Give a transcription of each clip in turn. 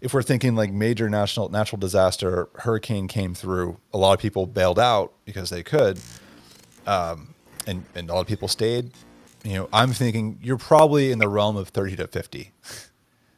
if we're thinking like major natural disaster, hurricane came through, a lot of people bailed out because they could, and a lot of people stayed. I'm thinking you're probably in the realm of 30 to 50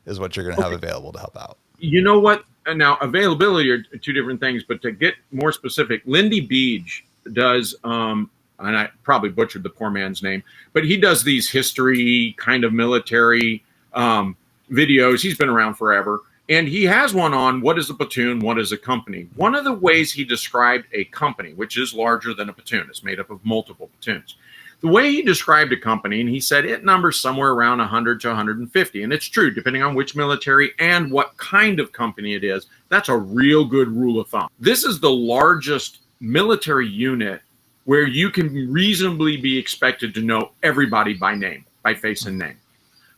is what you're going to have Okay. available to help out. You know what? Now, availability are two different things, but to get more specific, Lindy Beach does, and I probably butchered the poor man's name, but he does these history kind of military videos. He's been around forever. And he has one on what is a platoon, what is a company. One of the ways he described a company, which is larger than a platoon, it's made up of multiple platoons. The way he described a company, and he said it numbers somewhere around 100 to 150. And it's true, depending on which military and what kind of company it is. That's a real good rule of thumb. This is the largest military unit where you can reasonably be expected to know everybody by name, by face and name.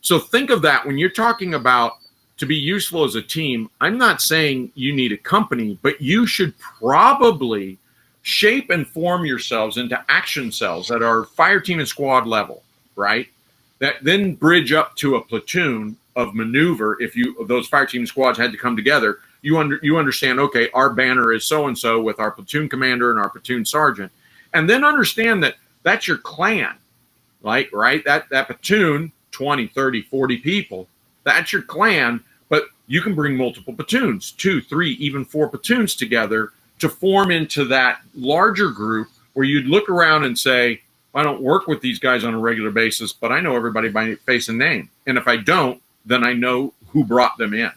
So think of that when you're talking about to be useful as a team. I'm not saying you need a company, but you should probably shape and form yourselves into action cells that are fire team and squad level, right? That then bridge up to a platoon of maneuver. If those fire team and squads had to come together, you understand, okay, our banner is so-and-so with our platoon commander and our platoon sergeant. And then understand that that's your clan, like, right? That platoon, 20, 30, 40 people, that's your clan, but you can bring multiple platoons, 2, 3, even 4 platoons together to form into that larger group where you'd look around and say, I don't work with these guys on a regular basis, but I know everybody by face and name. And if I don't, then I know who brought them in.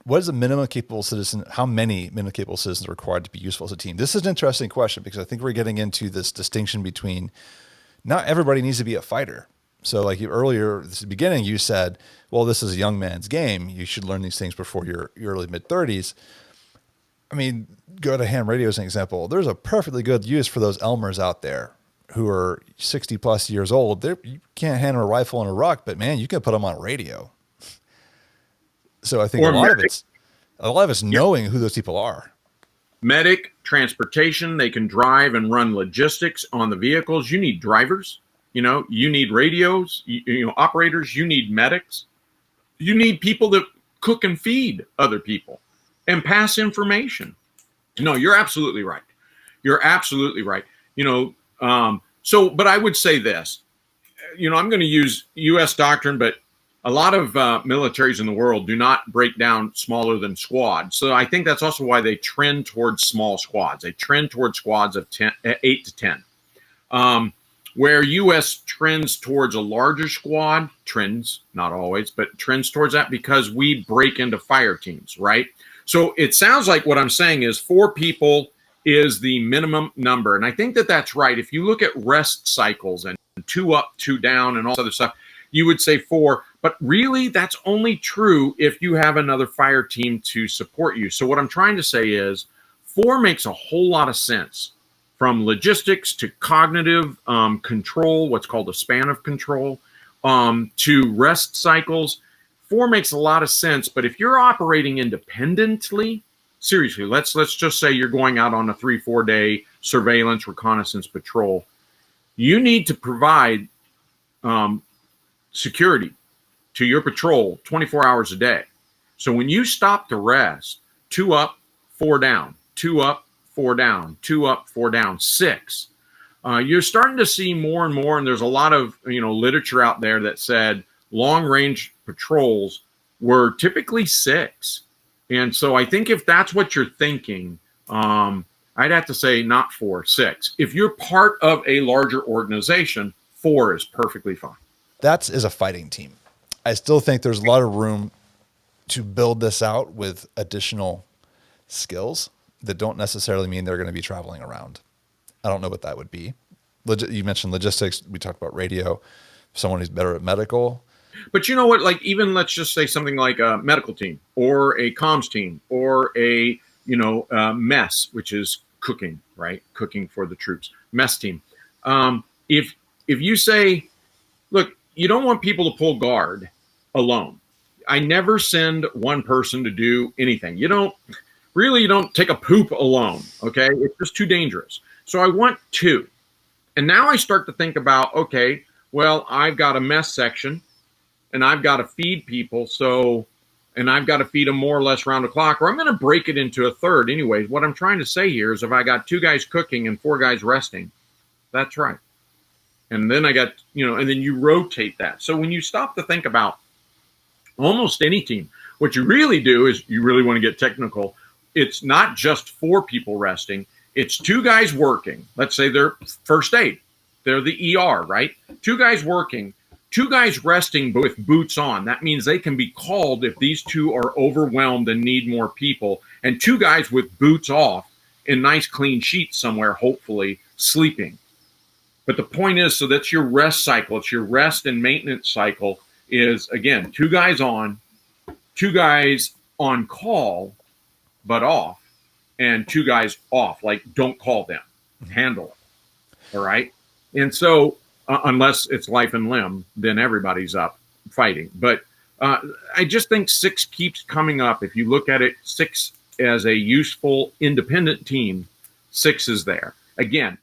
What is a minimum capable citizen? How many minimum capable citizens are required to be useful as a team? This is an interesting question because I think we're getting into this distinction between not everybody needs to be a fighter. So like earlier, at the beginning, you said, well, this is a young man's game. You should learn these things before your early mid-30s. I mean, go to ham radio as an example. There's a perfectly good use for those Elmers out there who are 60 plus years old. You can't hand them a rifle and a ruck, but man, you can put them on radio. So I think Or a lot of it's knowing who those people are. Medic, transportation, they can drive and run logistics on the vehicles. You need drivers, you need radios, operators, you need medics. You need people that cook and feed other people and pass information. No, you're absolutely right. You're absolutely right. But I would say this, I'm going to use U.S. doctrine, but a lot of militaries in the world do not break down smaller than squads. So I think that's also why they trend towards small squads. They trend towards squads of 8 to 10. Where U.S. trends towards a larger squad, trends, not always, but trends towards that because we break into fire teams, right? So it sounds like what I'm saying is 4 people is the minimum number. And I think that that's right. If you look at rest cycles and 2 up, 2 down, and all this other stuff, you would say 4. But really, that's only true if you have another fire team to support you. So what I'm trying to say is 4 makes a whole lot of sense. From logistics to cognitive control, what's called a span of control, to rest cycles. 4 makes a lot of sense, but if you're operating independently, seriously, let's just say you're going out on a 3-4 day surveillance, reconnaissance patrol, you need to provide security to your patrol 24 hours a day. So when you stop to rest, 2 up, 4 down, 2 up, 4 down, 2 up, 4 down, 6. You're starting to see more and more, and there's a lot of literature out there that said long range patrols were typically 6. And so I think if that's what you're thinking, I'd have to say not 4, 6. If you're part of a larger organization, 4 is perfectly fine. That is a fighting team. I still think there's a lot of room to build this out with additional skills that don't necessarily mean they're going to be traveling around. I don't know what that would be. You mentioned logistics. We talked about radio. Someone who's better at medical. But you know what? Like even let's just say something like a medical team or a comms team or a mess, which is cooking, right? Cooking for the troops. Mess team. If you say, look, you don't want people to pull guard alone. I never send one person to do anything. You don't take a poop alone, okay? It's just too dangerous. So I want 2. And now I start to think about, okay, well, I've got a mess section and I've got to feed people. So and I've got to feed them more or less round the clock, or I'm going to break it into a third anyways. What I'm trying to say here is if I got 2 guys cooking and 4 guys resting, that's right. And then I got, and then you rotate that. So when you stop to think about almost any team, what you really do is you really want to get technical. It's not just 4 people resting. It's 2 guys working. Let's say they're first aid. They're the ER, right? 2 guys working, 2 guys resting with boots on. That means they can be called if these 2 are overwhelmed and need more people. And 2 guys with boots off in nice clean sheets somewhere, hopefully sleeping. But the point is, so that's your rest cycle. It's your rest and maintenance cycle is, again, 2 guys on, 2 guys on call, but off, and 2 guys off, like don't call them, handle it. All right. And so unless it's life and limb, then everybody's up fighting. But I just think 6 keeps coming up. If you look at it, 6 as a useful independent team, 6 is there. Again,